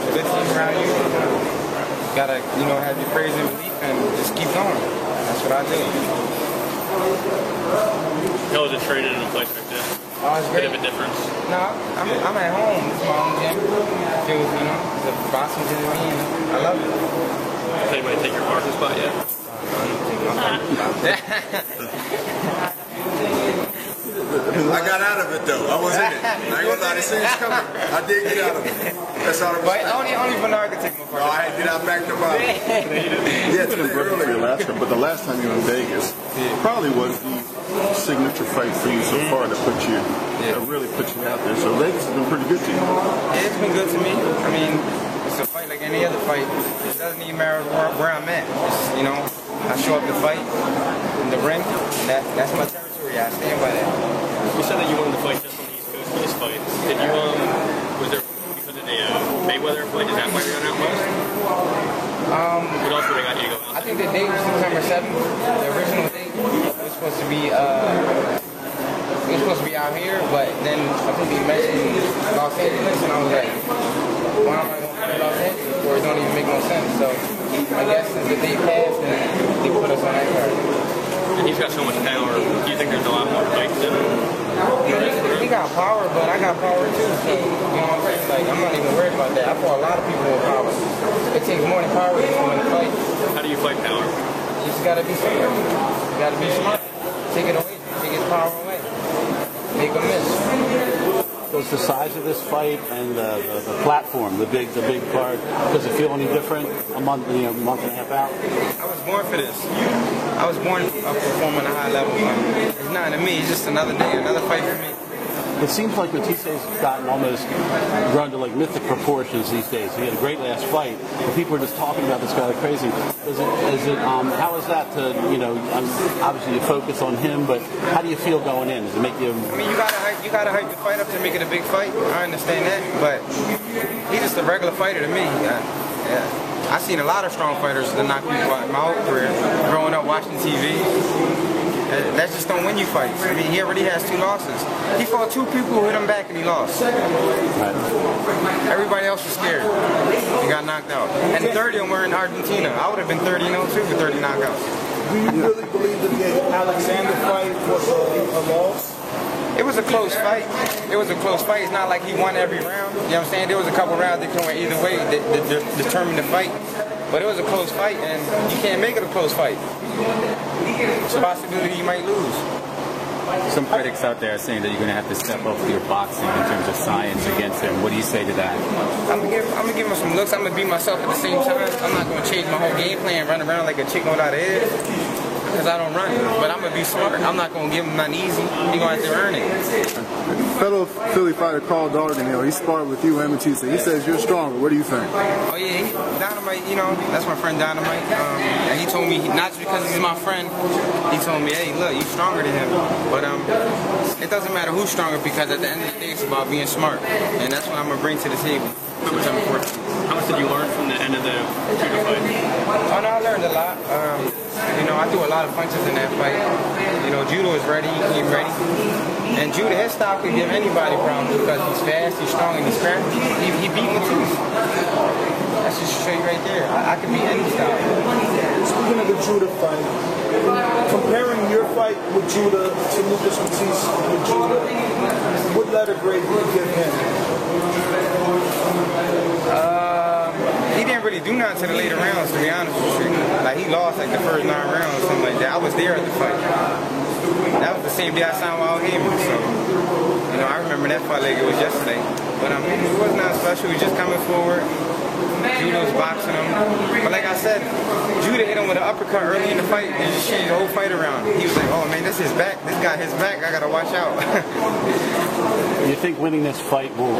a good team around you. You gotta, you know, have your praise and belief and just keep going. That's what I do. How was it training in a place like this? Oh, it's great. Bit of a difference. No, I'm at home. It's my own gym. Feels, you know, the boxing gym to me, and I love it. Has anybody take your parking spot yet? I got out of it though. I was in it. I ain't gonna lie, they say it's coming. I did get out of it. That's all I was. But only Bernard can take my part. No, I had to get out back to my. Yeah, It's been great for you last time, but the last time you were in Vegas probably was the signature fight for you so far that put you, that really put you out there. So Vegas has been pretty good to you. Yeah, it's been good to me. I mean, it's a fight like any other fight. It doesn't even matter where I'm at. It's, you know, I show up to fight in the ring. That's my territory. I stand by that. You said that you wanted to fight just on the East Coast for this fight. Did you, was there, because of the Mayweather fight, is that why you're going out west? What else would they got you to go out? I think the date was September 7th. The original date was supposed to be, it was supposed to be out here, but then I think they mentioned Los Angeles, and I was like, why am I going to Los Angeles, where it don't even make no sense? So I guess since the date passed, and they put us on that card. And he's got so much power. Do you think there's a lot more fights than He got power, but I got power too. So, you know what I'm saying? Like, I'm not even worried about that. I fought a lot of people with power. It takes more than power to win a fight. How do you fight power? You just gotta be smart. You gotta be smart. Take it away. Take his power away. Make him miss. Does the size of this fight and the platform, the big card, does it feel any different a month and a half out? I was born for this. I was born to perform on a high level. It's nothing to me. It's just another day, another fight for me. It seems like Battista's gotten almost grown to like mythic proportions these days. He had a great last fight, but people are just talking about this guy like crazy. How is that to, obviously you focus on him, but how do you feel going in? Does it make you? I mean, you gotta hype the fight up to make it a big fight. I understand that, but he's just a regular fighter to me. Yeah. I've seen a lot of strong fighters that knock people out in my whole career. Growing up watching TV. That just don't win you fights. I mean, he already has 2 losses. He fought 2 people who hit him back and he lost. Everybody else was scared. He got knocked out. And 30 of them were in Argentina. I would have been 30-0 too with 30 knockouts. Do you really believe that the Alexander fight was a loss? It was a close fight. It was a close fight. It's not like he won every round. You know what I'm saying? There was a couple rounds that could went either way that determined the fight. But it was a close fight, and you can't make it a close fight. It's a possibility you might lose. Some critics out there are saying that you're going to have to step up your boxing in terms of science against him. What do you say to that? I'm gonna give him some looks. I'm gonna be myself at the same time. I'm not gonna change my whole game plan, run around like a chicken without a head, because I don't run. But I'm gonna be smart. I'm not gonna give him nothing easy. He's gonna have to earn it. Fellow Philly fighter Carl Dardanelle, he sparred with you and Batista. He says you're stronger. What do you think? Oh yeah, Dynamite. That's my friend Dynamite. And he told me, not just because he's my friend, he told me, hey, look, you're stronger than him. But it doesn't matter who's stronger, because at the end of the day, it's about being smart, and that's what I'm gonna bring to the table. September 14th. How much did you learn from the end of the Judah fight? Oh no, I learned a lot. I threw a lot of punches in that fight. Judah was ready, he came ready. And Judah, his style could give anybody problems because he's fast, he's strong, and he's crafty. He beat me too. That's just to show you right there. I can beat any style. Speaking of the Judah fight, comparing your fight with Judah to Lucas Ortiz with Judah, what letter grade would you give him? He didn't really do nothing to the later rounds, to be honest with you. Like, he lost like the first 9 rounds or something like that. I was there at the fight. That was the same day I signed Wild Gaming, so I remember that fight like it was yesterday. But it was not special. He was just coming forward. Judah was boxing him. But like I said, Judah hit him with an uppercut early in the fight and just changed the whole fight around. He was like, oh man, this is his back. This guy his back. I gotta watch out. You think winning this fight will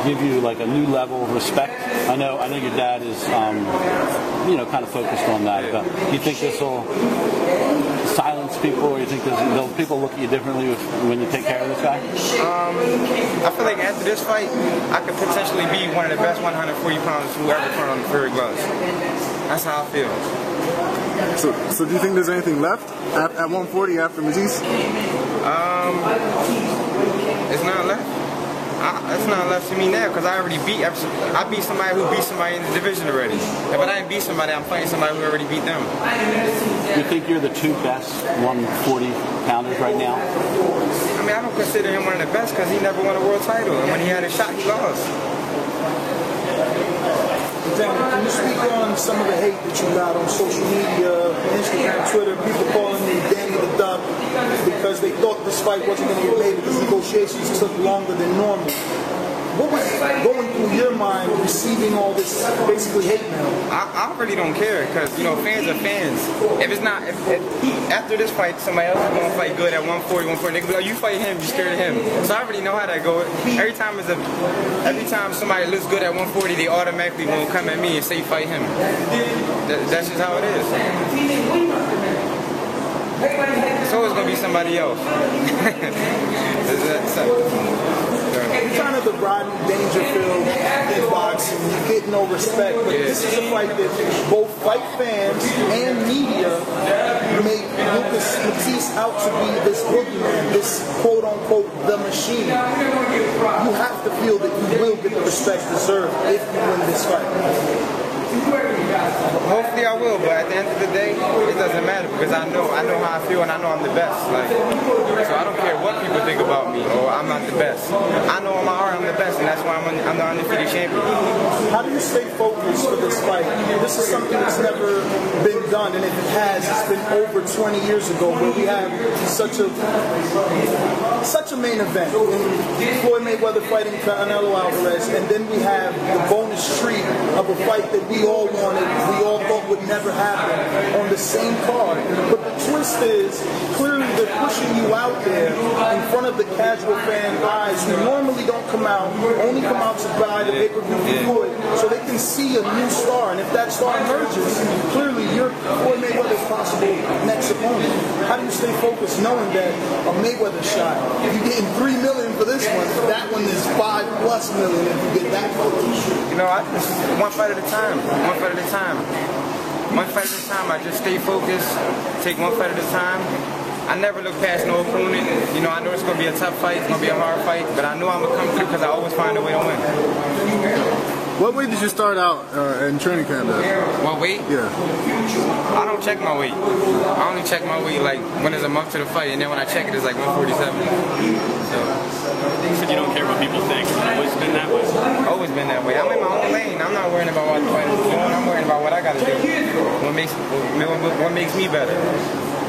give you like a new level of respect? I know your dad is kind of focused on that. But do you think this will silence people, or you think people look at you differently when you take care of this guy? I feel like after this fight, I could potentially be one of the best 140 pounds who ever put on the Fury gloves. That's how I feel. So do you think there's anything left at 140 after Matisse? It's not left. It's not left to me now because I beat somebody who beat somebody in the division already. If I didn't beat somebody, I'm fighting somebody who already beat them. You think you're the two best 140 pounders right now? I mean, I don't consider him one of the best because he never won a world title, and when he had a shot, he lost. Daniel, can you speak on some of the hate that you got on social media, Instagram, Twitter, people calling you Danny the Duck because they thought this fight wasn't going to get made because negotiations took longer than normal? What was going through your mind receiving all this basically hate mail? I really don't care because, you know, fans are fans. If it's not, if after this fight, somebody else is going to fight good at 140, 140, they can be like, you fight him, you're scared of him. So I already know how that goes. Every time somebody looks good at 140, they automatically won't come at me and say fight him. That's just how it is. It's always going to be somebody else. You're kind of the Rodney Dangerfield in boxing. You get no respect, but this is a fight that both fight fans and media make Lucas Matthysse out to be this boogeyman, this quote-unquote the machine. You have to feel that you will get the respect deserved if you win this fight. Hopefully I will, but at the end of the day, it doesn't matter because I know how I feel and I know I'm the best. Like, so I don't care what people think about me or I'm not the best. I know in my heart I'm the best, and that's why I'm the undefeated champion. How do you stay focused for this fight? This is something that's never been done, and if it has, it's been over 20 years ago where we have such a main event. And Floyd Mayweather fighting Canelo Alvarez, and then we have the bonus treat of a fight that we all wanted, we all thought would never happen on the same card. But the twist is, clearly they're pushing you out there in front of the casual fan eyes who normally don't come out, only come out to buy the pay-per-view for Floyd, so they can see a new star. And if that star emerges, clearly you're Floyd Mayweather's possible next opponent. How do you stay focused knowing that a Mayweather shot, if you're getting $3 million for this one, that one is $5+ million if you get that close? You know, one fight at a time. One fight at a time. One fight at a time. I just stay focused, take one fight at a time. I never look past no opponent. You know, I know it's going to be a tough fight, it's going to be a hard fight, but I know I'm going to come through because I always find a way to win. What weight did you start out in training camp at? What weight? Yeah. I don't check my weight. I only check my weight like when there's a month to the fight, and then when I check it, it's like 147. So you don't care what people think. It's always been that way. Always been that way. I'm in my own lane. I'm not worrying about what the fight is doing. I'm worrying about what I got to do. What makes me better.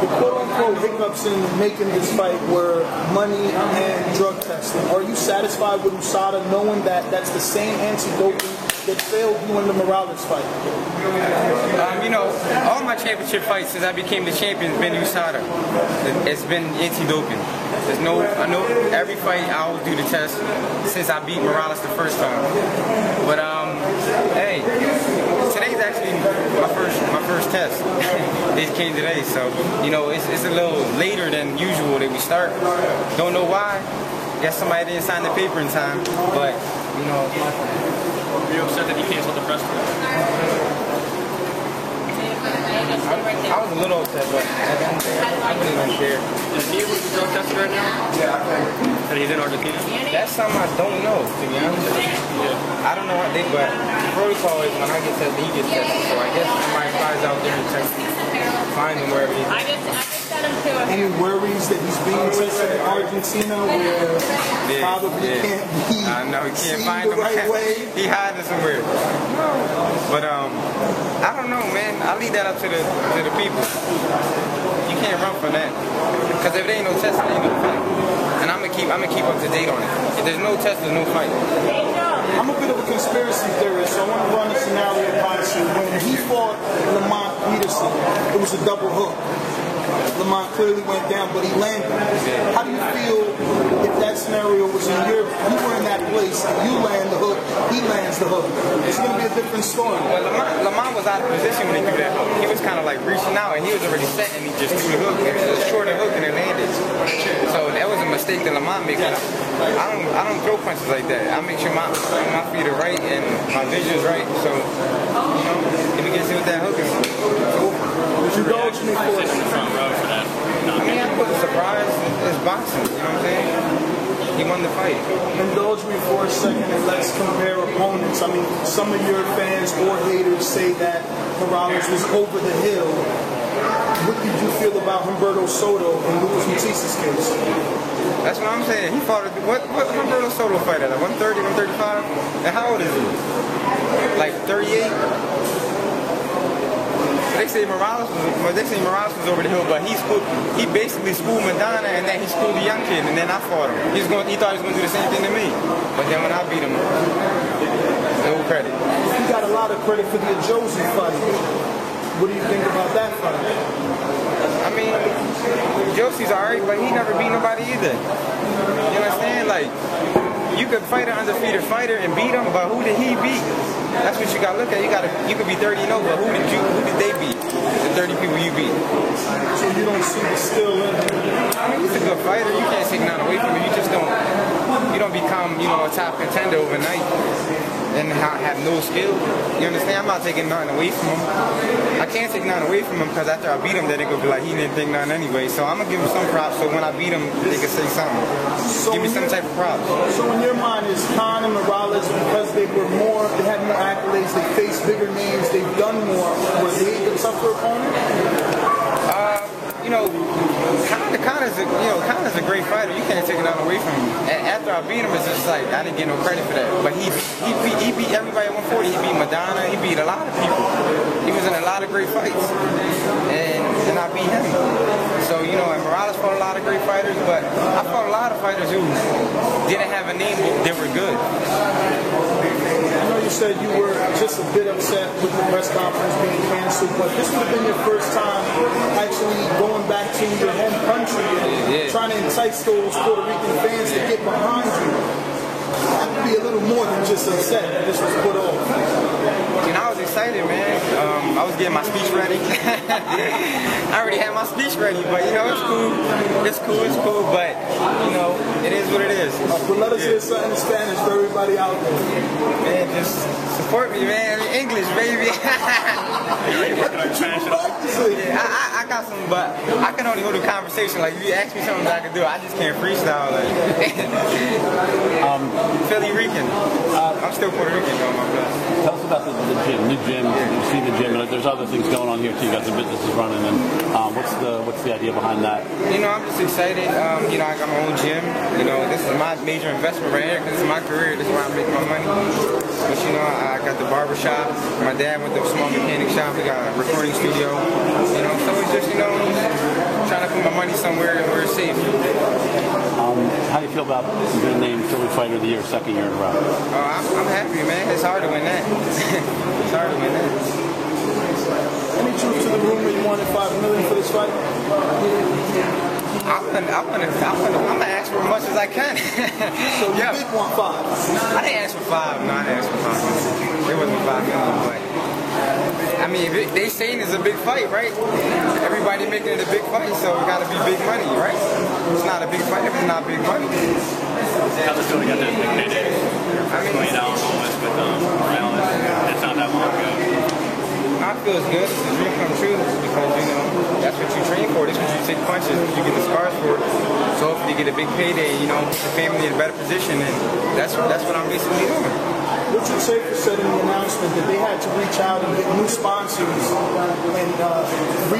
The quote-unquote hiccups in making this fight were money and drug testing. Are you satisfied with USADA knowing that that's the same anti-doping that failed you in the Morales fight? You know, all my championship fights since I became the champion has been USADA. It's been anti-doping. I know every fight I always do the test since I beat Morales the first time. But hey, today's actually my first test. It came today, so you know it's a little later than usual that we start. Don't know why. Guess somebody didn't sign the paper in time, but you know. Were you upset that he canceled the press conference? I was a little upset, but I really don't care. Is he able to drug tested right now? Yeah, I think. And he's in Argentina? That's something I don't know, to be honest with you. Yeah. I don't know what they, but the protocol is when I get tested, he gets tested. So I guess somebody flies out there and checks, find him wherever he is. I just sent him to a... Any worries that he's being tested in Argentina where probably can't be I know, he can't seen find the him. right way? He hiding somewhere. But I don't know, man. I leave that up to the people. You can't run from that. Because if there ain't no test, there ain't no fight. And I'm gonna keep up to date on it. If there's no test, there's no fight. I'm a bit of a conspiracy theorist, so I want to run a scenario by you. When he fought Lamont Peterson, it was a double hook. Lamont clearly went down, but he landed. How do you feel if that scenario was in you were in that place, and you land the hook, he lands the hook? It's going to be a different story. Well, Lamont was out of position when he threw that hook. He was kind of like reaching out, and he was already set, and he just threw the hook. It was a shorter hook, and it landed. So that was a mistake that Lamont made. I don't throw punches like that. I make sure my feet are right and my vision is right. So, you know, if he gets hit with that hook, it's over. Indulge me for it. In the front row for that. I mean, I put a surprise. It's boxing. You know what I'm saying? he won the fight. Indulge me for a second and let's compare opponents. I mean, some of your fans or haters say that Morales was over the hill. What did you feel about Humberto Soto in Lucas Matisse's case? That's what I'm saying. He fought what Humberto Soto fight at? 130, 135? And how old is he? Like 38? They say Morales was over the hill, but he basically schooled Madonna, and then he schooled the young kid, and then I fought him. He thought he was going to do the same thing to me, but then when I beat him, no credit. You got a lot of credit for the Josie fight. What do you think about that fight? I mean, Josie's alright, but he never beat nobody either. You understand? Like, you could fight an undefeated fighter and beat him, but who did he beat? That's what you gotta look at. You could be 30-0, but who did they beat? The 30 people you beat. So you don't see the skill in him? I mean, he's a good fighter. You can't take none away from him. You just don't become, a top contender overnight and have no skill. You understand? I'm not taking nothing away from him. I can't take nothing away from him because after I beat him, then they go be like, he didn't think nothing anyway. So I'm gonna give him some props. So when I beat him, they can say something. Give me some type of props. So in your mind, is Khan and Morales, because they had more accolades, they faced bigger names, they've done more, were they the tougher opponent? Khan is a great fighter. You can't take it away from him. After I beat him, it's just like I didn't get no credit for that. But he beat everybody at 140. He beat Madonna. He beat a lot of people. He was in a lot of great fights, and I beat him. So and Morales fought a lot of great fighters, but I fought a lot of fighters who didn't have a name, but they were good. I know you said you were just a bit upset with the press conference being canceled, but this would have been your first time actually going back to your home country and trying to entice those Puerto Rican fans to get behind you. I would be a little more than just upset that this was put off. I was excited, man. I was getting my speech ready. I already had my speech ready, but it's cool. It's cool, but it is what it is. But let us hear something in Spanish for everybody out there. Man, just support me, man. English, baby. I got some, but I can only hold a conversation. Like, if you ask me something that I can do, I just can't freestyle. Like, Philly Rican. I'm still Puerto Rican, though, my brother. Tell us about the gym, new gym. You see the gym, and there's other things going on here too. You got the businesses running, and what's the idea behind that? I'm just excited. I got my own gym. This is my major investment right here because this is my career. This is where I make my money. But I got the barber shop. My dad went to a small mechanic shop. We got a recording studio. So it's just trying to put my money somewhere where it's safe. How do you feel about being named Philly Fighter of the Year, second year in a row? I'm happy, man. It's hard to win that. It's hard to win that. Any truth to the rumor you wanted $5 million for this fight? I'm gonna ask for as much as I can. So you did want $5? I didn't ask for $5. No, I didn't ask for $5. It wasn't $5 million, but I mean, they saying it's a big fight, right? Everybody making it a big fight, so it gotta be big money, right? It's not a big fight if it's not big money. How's it feeling? Got that big payday? $1 million almost with Morales. It's not that long ago. I feel it's good. It's a dream come true because that's what you train for. This is what you take punches. You get the scars for it. So hopefully you get a big payday. Put the family in a better position, and that's what I'm basically doing. Richard Schaefer said in the announcement that they had to reach out and get new sponsors and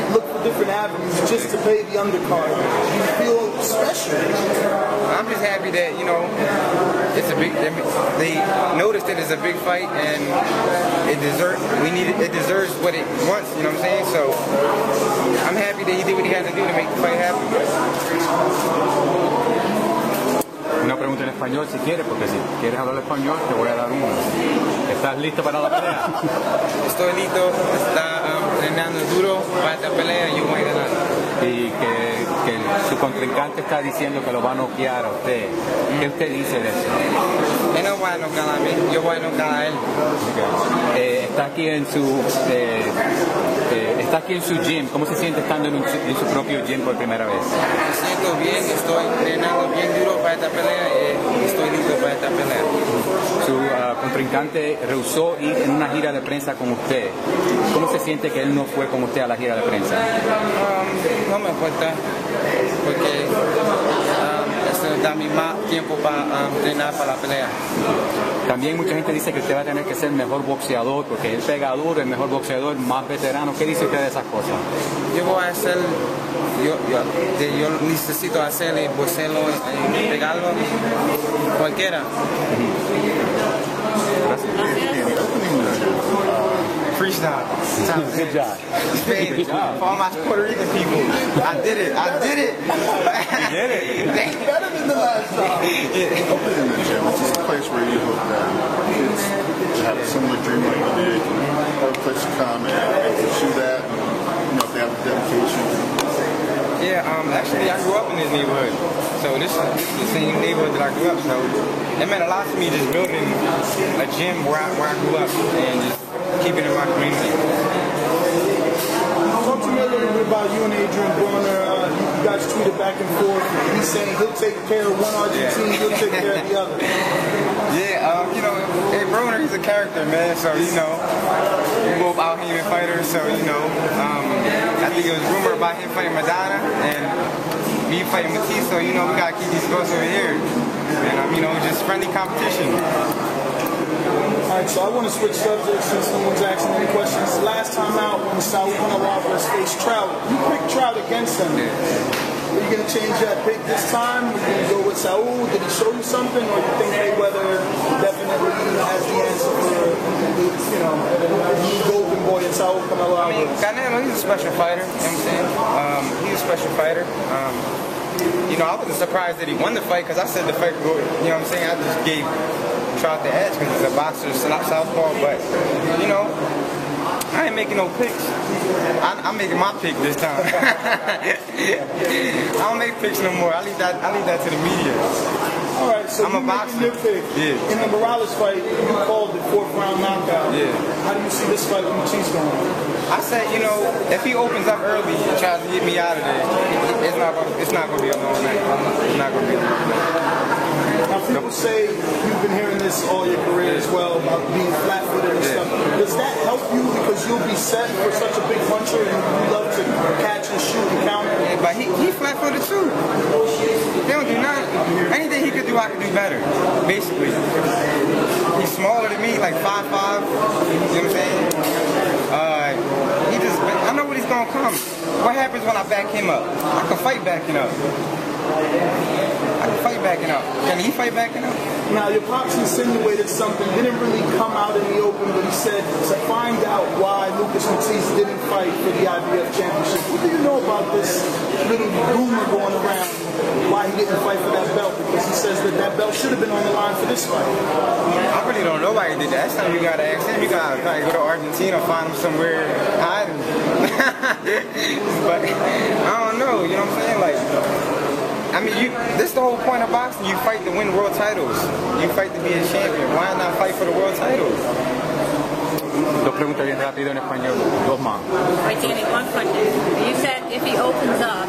look for different avenues just to pay the undercard. Do you feel special? I'm just happy that it's a big. They noticed that it's a big fight and it deserves what it wants. You know what I'm saying? So I'm happy that he did what he had to do to make the fight happen. Una pregunta en español si quieres, porque si quieres hablar español te voy a dar una. ¿Estás listo para la pelea? Estoy listo, está entrenando duro para esta pelea y yo voy a ganar. Y que su contrincante está diciendo que lo va a noquear a usted. ¿Qué usted dice de eso? Él no va a noquear a mí, yo voy a noquear a él. Okay. Está aquí en su gym. ¿Cómo se siente estando en su propio gym por primera vez? Me siento bien, estoy entrenando bien duro para esta pelea y estoy listo para esta pelea. Su contrincante rehusó ir en una gira de prensa con usted. ¿Cómo se siente que él no fue con usted a la gira de prensa? No me importa, porque darme más tiempo para entrenar para la pelea. También mucha gente dice que usted va a tener que ser mejor boxeador porque él pega duro, el mejor boxeador, más veterano. ¿Qué dice usted de esas cosas? Yo voy a hacer, yo necesito hacer el boxeo y pegarlo cualquiera. Freestyle. Good job. Good job. For all my Puerto Rican people, I did it. You did it. Better than the last time. Open in the gym. It's just a place where you hope that kids have a similar dream like you did. A place to come and pursue that. And, if they have the dedication. Yeah, actually I grew up in this neighborhood. So this is the same neighborhood that I grew up. So it meant a lot to me just building a gym where I grew up and just keeping it in my community. Talk to me a little bit about you and Adrian Broner. You guys tweeted back and forth. He's saying he'll take care of one Argentine, you'll take care of the other. Yeah, hey, Broner, he's a character, man. So, we're both out-here fighters. So, I think it was rumored about him fighting Madonna and me fighting Matisse. So, we got to keep these close over here. And, just friendly competition. Alright, so I want to switch subjects since no one's asking any questions. Last time out, when Saul Canelo faced Trout, you picked Trout against him. Are you going to change that pick this time? Are you going to go with Saul? Did he show you something? Or do you think Mayweather definitely has the answer for, the golden boy in Saul Canelo Alvarez? Canelo, he's a special fighter. You know what I'm saying? He's a special fighter. I wasn't surprised that he won the fight because I said the fight would go, you know what I'm saying? I just gave Trout the edge because he's a boxer, southpaw, but, I ain't making no picks. I'm making my pick this time. I don't make picks no more. I leave that to the media. All right, so I'm a boxer. Your pick. Yeah. In the Morales fight, you called the 4th round knockout. Yeah. How do you see this fight with Matisse going? I said, if he opens up early and tries to get me out of there, it's not going to be a long night. It's not going to be a long night. Now, people say you've been hearing this all your career as well about being flat-footed and stuff. Does that help you because you'll be set for such a big puncher and you love to catch and shoot and counter? Yeah, but he flat-footed too. They don't do nothing. Anything he could do, I could do better. Basically, he's smaller than me, like 5'5". You know what I'm saying? I know what he's gonna come. What happens when I back him up? I can fight backing up. Can he fight backing up? Now, your pops insinuated something, didn't really come out in the open, but he said to find out why Lucas Matisse didn't fight for the IBF championship. What do you know about this little rumor going around, why he didn't fight for that belt? Because he says that belt should have been on the line for this fight. I really don't know why he did that. That's something you gotta ask him. You gotta probably go to Argentina, find him somewhere hiding. But I don't know, you know what I'm saying? This is the whole point of boxing. You fight to win world titles. You fight to be a champion. Why not fight for the world titles? Dos preguntas bien rápido en español. Dos más. Wait, Danny, one question. You said if he opens up,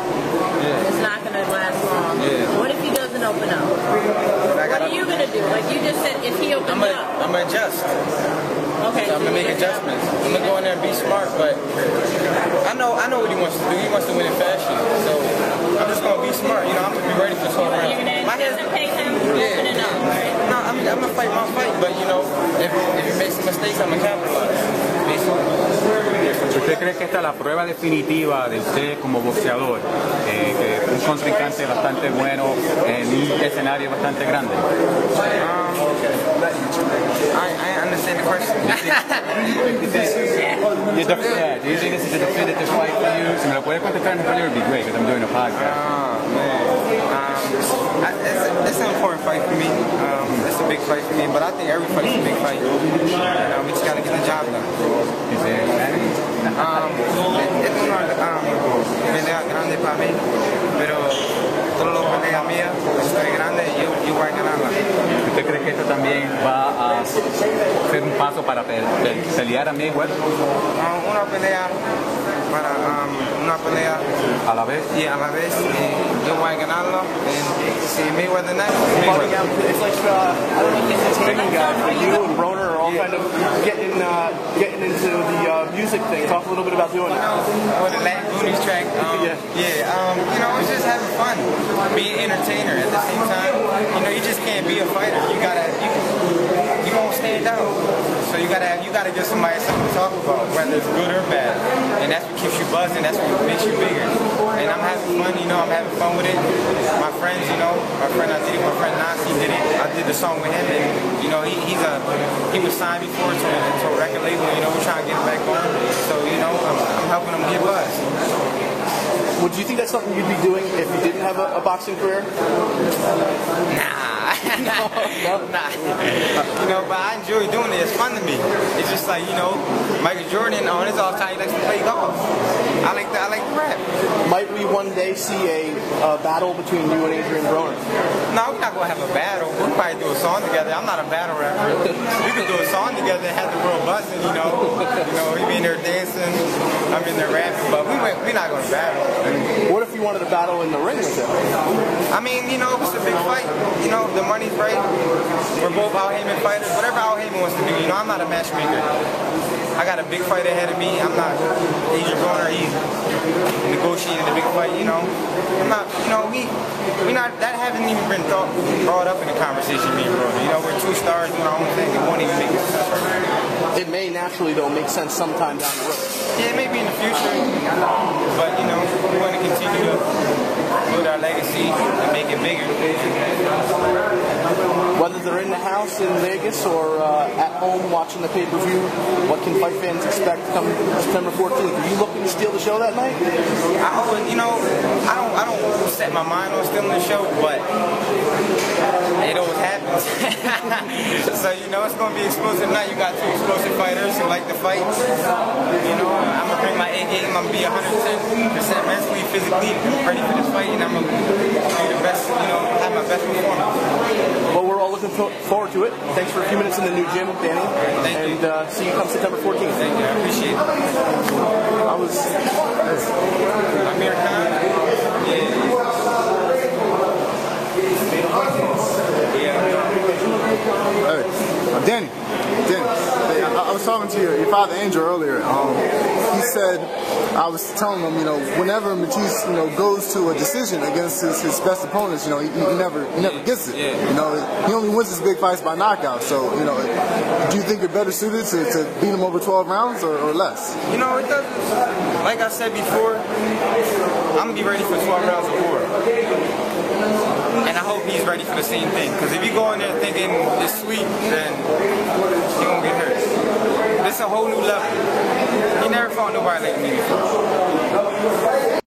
it's not going to last long. Yeah. What if he doesn't open up? What are you going to do? Like you just said, if he opens up. I'm going to adjust. Okay. So I'm going to make adjustments. I'm going to go in there and be smart, but I know what he wants to do. He wants to win in fashion. So I'm just going to be smart. I'm going to be ready for this whole round. You're going to anticipate him opening up, right? No, I'm going to fight my fight, but if he makes some mistakes, I'm going to capitalize. ¿Usted cree que esta es la prueba definitiva de usted como boxeador? Un contrincante bastante bueno en un escenario bastante grande. I understand the question. Do you think this is a definitive fight for you? Si me lo puede contestar en español, it would be great because I'm doing a podcast. It's an important fight for me. It's a big fight for me, but I think every fight is a big fight. We just got to get the job done. Es una pelea grande para mí, pero todas las peleas mías estoy grande y yo voy a ganarla. ¿Usted cree que esto también va a ser un paso para pelear a Mayweather? Una pelea a la vez. Y a la vez yo voy a ganarlo. Si Mayweather next. It's like I don't know if this is training guy for you and Broner are all kind of getting into the music thing. Talk a little bit about doing it? Or the Latin Goonies track. It's just having fun, being an entertainer at the same time. You just can't be a fighter. You won't stand out. So you gotta give somebody something to talk about, whether it's good or bad. And that's what keeps you buzzing. That's what makes you bigger. And I'm having fun. I'm having fun with it. My friends, my friend I did it. My friend Nasi did it. I did the song with him, and he was signed before to a record label. We're trying to get him back on. So I'm helping him get buzzed. Would you think that's something you'd be doing if you didn't have a boxing career? Nah. Nah. But I enjoy doing it. It's fun to me. It's just like, Michael Jordan on his off time, he likes to play golf. I like to rap. Might we one day see a battle between you and Adrian Broner? No, we're not going to have a battle. We'll probably do a song together. I'm not a battle rapper. We could do a song together and have the world buzzing, He be in there dancing, I'm in there rapping, but we're not going to battle. What if you wanted to battle in the ring with him? I mean, if it's a big fight, the money's right. We're both Al Heyman fighters. Whatever Al Heyman wants to do, I'm not a matchmaker. I got a big fight ahead of me. I'm not Adrian Broner. He's negotiating a big fight. I'm not. We not. That hasn't even been brought up in the conversation. Me and Broner. We're two stars doing our own thing. It won't even make sense right now. It may naturally though make sense sometime down the road. Yeah, maybe in the future. But we want to continue to build our legacy and make it bigger. Whether they're in the house in Vegas or at home watching the pay-per-view, what can fight fans expect come September 14th? Are you looking to steal the show that night? I don't set my mind on stealing the show, but it always happens. So it's going to be explosive night. You got two explosive fighters who like to fight. I'm gonna bring my A game. I'm gonna be 110% mentally, physically ready for this fight, and I'm gonna do the best. Have my best performance. Well, we're all looking forward to it. Thanks for a few minutes in the new gym, Danny. Thank you. And see you come September 14th. Thank you. I appreciate it. I was. Amir Khan. Hey, Danny, I was talking to your father Angel earlier. He said, I was telling him, whenever Matisse, goes to a decision against his best opponents, he never gets it. Yeah. He only wins his big fights by knockout. So, do you think you're better suited to beat him over 12 rounds or less? It doesn't. Like I said before, I'm gonna be ready for 12 rounds of war. And I hope he's ready for the same thing. Because if you go in there thinking it's sweet, then you're going to get hurt. This is a whole new level. He never fought nobody like me before.